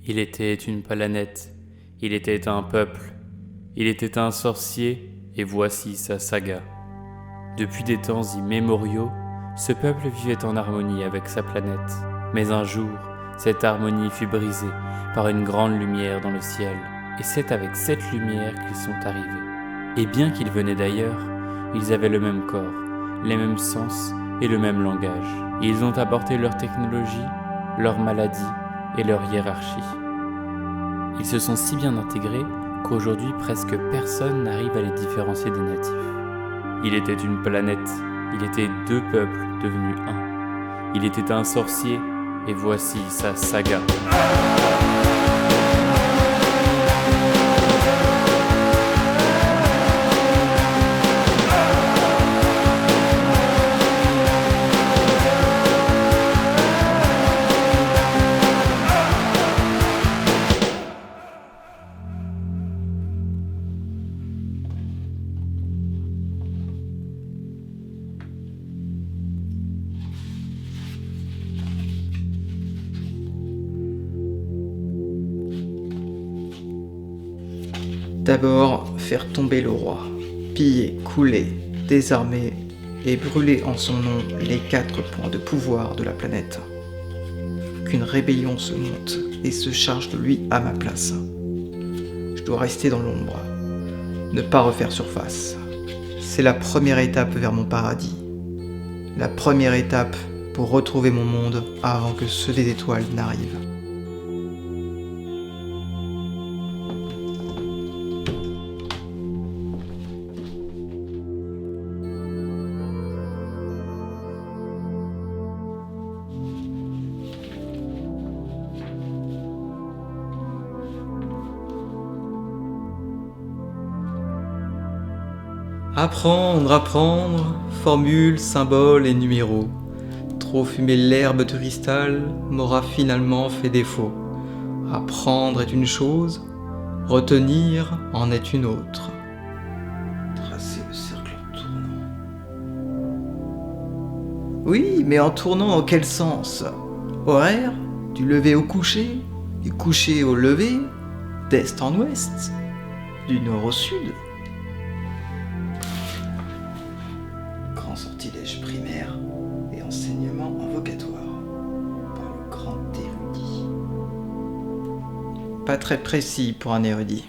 Il était une planète, il était un peuple, il était un sorcier, et voici sa saga. Depuis des temps immémoriaux, ce peuple vivait en harmonie avec sa planète. Mais un jour, cette harmonie fut brisée par une grande lumière dans le ciel, et c'est avec cette lumière qu'ils sont arrivés. Et bien qu'ils venaient d'ailleurs, ils avaient le même corps, les mêmes sens et le même langage. Ils ont apporté leur technologie, leur maladie et leur hiérarchie. Ils se sont si bien intégrés qu'aujourd'hui presque personne n'arrive à les différencier des natifs. Il était une planète, il était deux peuples devenus un. Il était un sorcier, et voici sa saga. D'abord, faire tomber le roi, piller, couler, désarmer et brûler en son nom les 4 points de pouvoir de la planète. Qu'une rébellion se monte et se charge de lui à ma place. Je dois rester dans l'ombre, ne pas refaire surface. C'est la première étape vers mon paradis. La première étape pour retrouver mon monde avant que ceux des étoiles n'arrivent. Apprendre, formules, symboles et numéros. Trop fumer l'herbe de cristal m'aura finalement fait défaut. Apprendre est une chose, retenir en est une autre. Tracer le cercle en tournant. Oui, mais en tournant dans quel sens? Horaire? Du lever au coucher? Du coucher au lever? D'est en ouest? Du nord au sud? Grand sortilège primaire et enseignement invocatoire par le grand érudit. Pas très précis pour un érudit.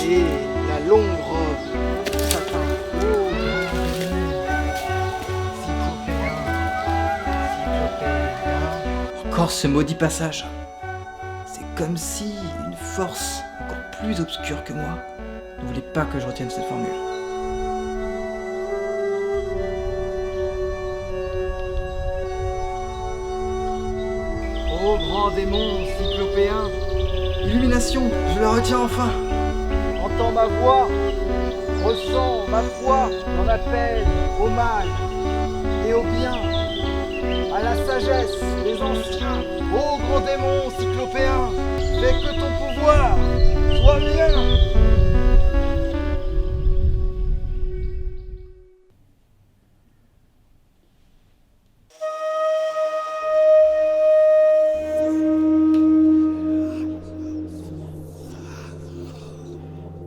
Et la longue robe, satin haut, cyclopéen. Encore ce maudit passage. C'est comme si une force encore plus obscure que moi ne voulait pas que je retienne cette formule. Ô grand démon cyclopéen, illumination, je la retiens enfin. Entends ma voix, ressens ma foi dans l'appel au mal et au bien, à la sagesse des anciens. Ô grand démon cyclopéen, fais que ton pouvoir soit mien.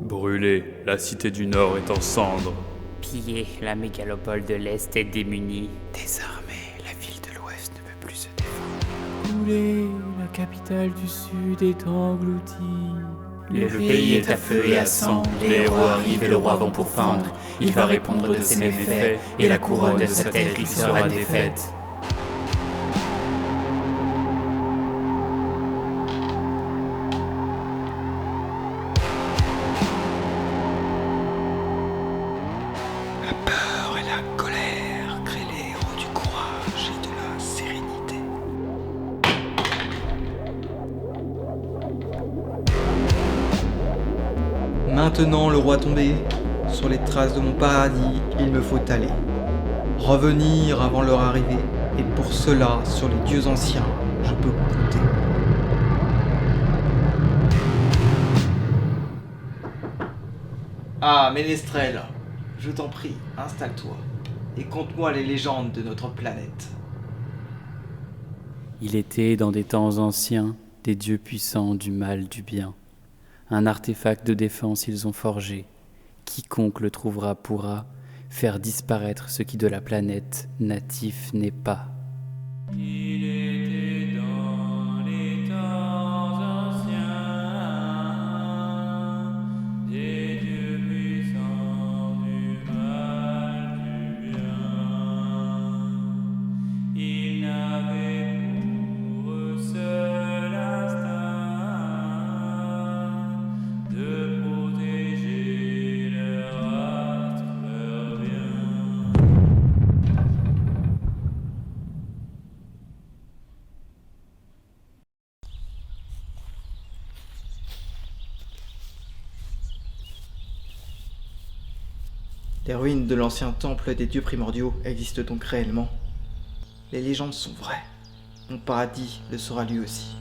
Brûlé, la cité du Nord est en cendres. Piller, la mégalopole de l'Est est démunie. Désarmé, la ville de l'Ouest ne peut plus se défendre. Coulé, la capitale du Sud est engloutie. Le pays est à feu et à sang, les héros arrivent et le roi vont pour fendre. Il va répondre de ses méfaits, et la couronne de sa tête lui sera défaite. La peur et la colère créent les héros du courage et de la sérénité. Maintenant le roi tombé, sur les traces de mon paradis, il me faut aller. Revenir avant leur arrivée, et pour cela, sur les dieux anciens, je peux compter. Ah, Ménestrel, je t'en prie, installe-toi, et conte-moi les légendes de notre planète. Il était dans des temps anciens des dieux puissants du mal, du bien. Un artefact de défense ils ont forgé. Quiconque le trouvera pourra faire disparaître ce qui de la planète natif n'est pas. Il était dans les temps anciens des dieux puissants du mal, du bien. Ils n'avaient pour eux seul instinct de protéger leur astre, leur bien. Les ruines de l'ancien temple des dieux primordiaux existent donc réellement. Les légendes sont vraies. Mon paradis le sera lui aussi.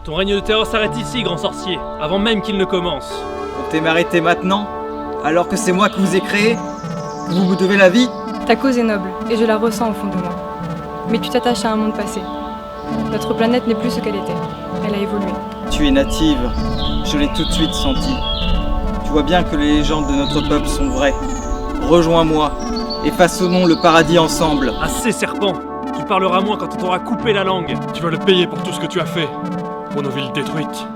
Ton règne de terreur s'arrête ici, grand sorcier, avant même qu'il ne commence. Comptez m'arrêter maintenant, alors que c'est moi qui vous ai créé, que vous vous devez la vie. Ta cause est noble, et je la ressens au fond de moi. Mais tu t'attaches à un monde passé. Notre planète n'est plus ce qu'elle était. Elle a évolué. Tu es native, je l'ai tout de suite senti. Tu vois bien que les légendes de notre peuple sont vraies. Rejoins-moi, et façonnons le paradis ensemble. Assez, serpent! Tu parleras moins quand on t'aura coupé la langue. Tu vas le payer pour tout ce que tu as fait. Pour nos villes détruites,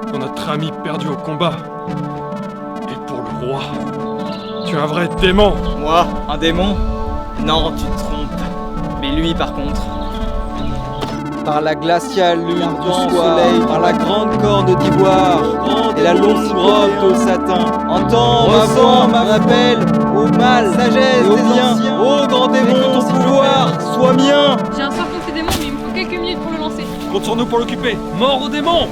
pour notre ami perdu au combat, et pour le roi. Tu es un vrai démon. Moi, un démon? Non, tu te trompes. Mais lui, par contre. Par la glaciale lune du soleil, par la grande corne d'ivoire, et la longue robe de satin. Entends ma voix, mon appel au mal, sagesse des biens. Ô grand démon, ton pouvoir, sois mien. J'ai un sort contre ces démons, mais il me faut quelques minutes pour le lancer. Compte sur nous pour l'occuper. Mort au démon!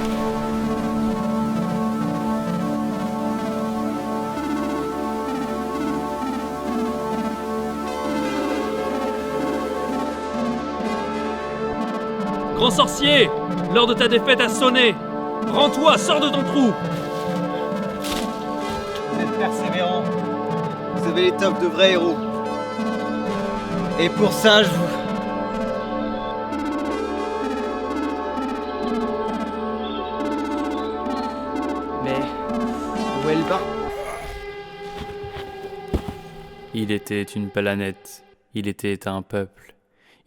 Grand sorcier, l'heure de ta défaite a sonné. Rends-toi, sors de ton trou. Vous êtes persévérant. Vous avez l'étoffe de vrais héros. Et pour ça, je vous... Mais... où est le bas? Il était une planète, il était un peuple,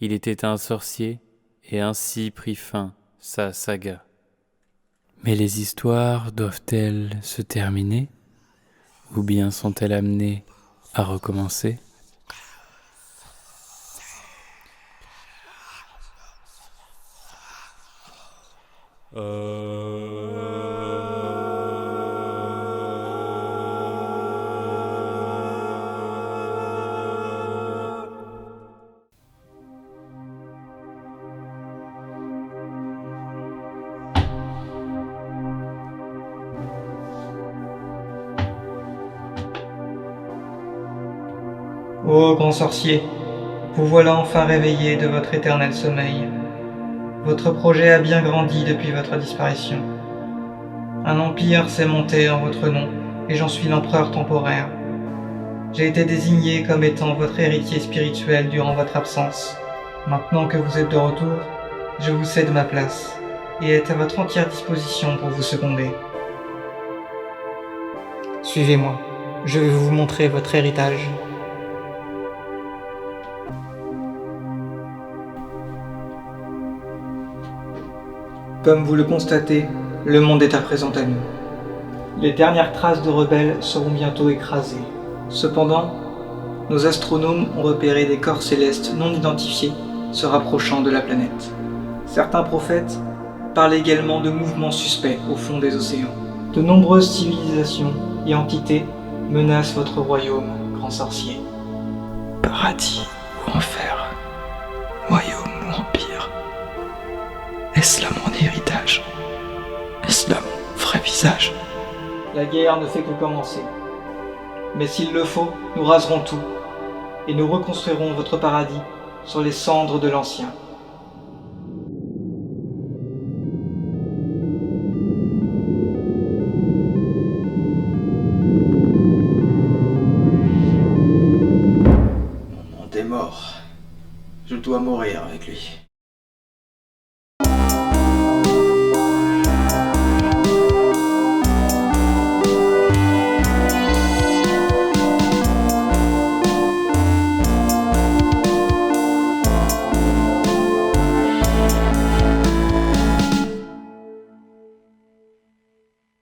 il était un sorcier, et ainsi prit fin sa saga. Mais les histoires doivent-elles se terminer, ou bien sont-elles amenées à recommencer ? Ô grand sorcier, vous voilà enfin réveillé de votre éternel sommeil. Votre projet a bien grandi depuis votre disparition. Un empire s'est monté en votre nom, et j'en suis l'empereur temporaire. J'ai été désigné comme étant votre héritier spirituel durant votre absence. Maintenant que vous êtes de retour, je vous cède ma place et est à votre entière disposition pour vous seconder. Suivez-moi, je vais vous montrer votre héritage. Comme vous le constatez, le monde est à présent à nous. Les dernières traces de rebelles seront bientôt écrasées. Cependant, nos astronomes ont repéré des corps célestes non identifiés se rapprochant de la planète. Certains prophètes parlent également de mouvements suspects au fond des océans. De nombreuses civilisations et entités menacent votre royaume, grand sorcier. Paradis ou enfer, royaume ou empire, est-ce là mon héritage? Est-ce là mon vrai visage? La guerre ne fait que commencer. Mais s'il le faut, nous raserons tout, et nous reconstruirons votre paradis sur les cendres de l'ancien. Mon monde est mort. Je dois mourir avec lui.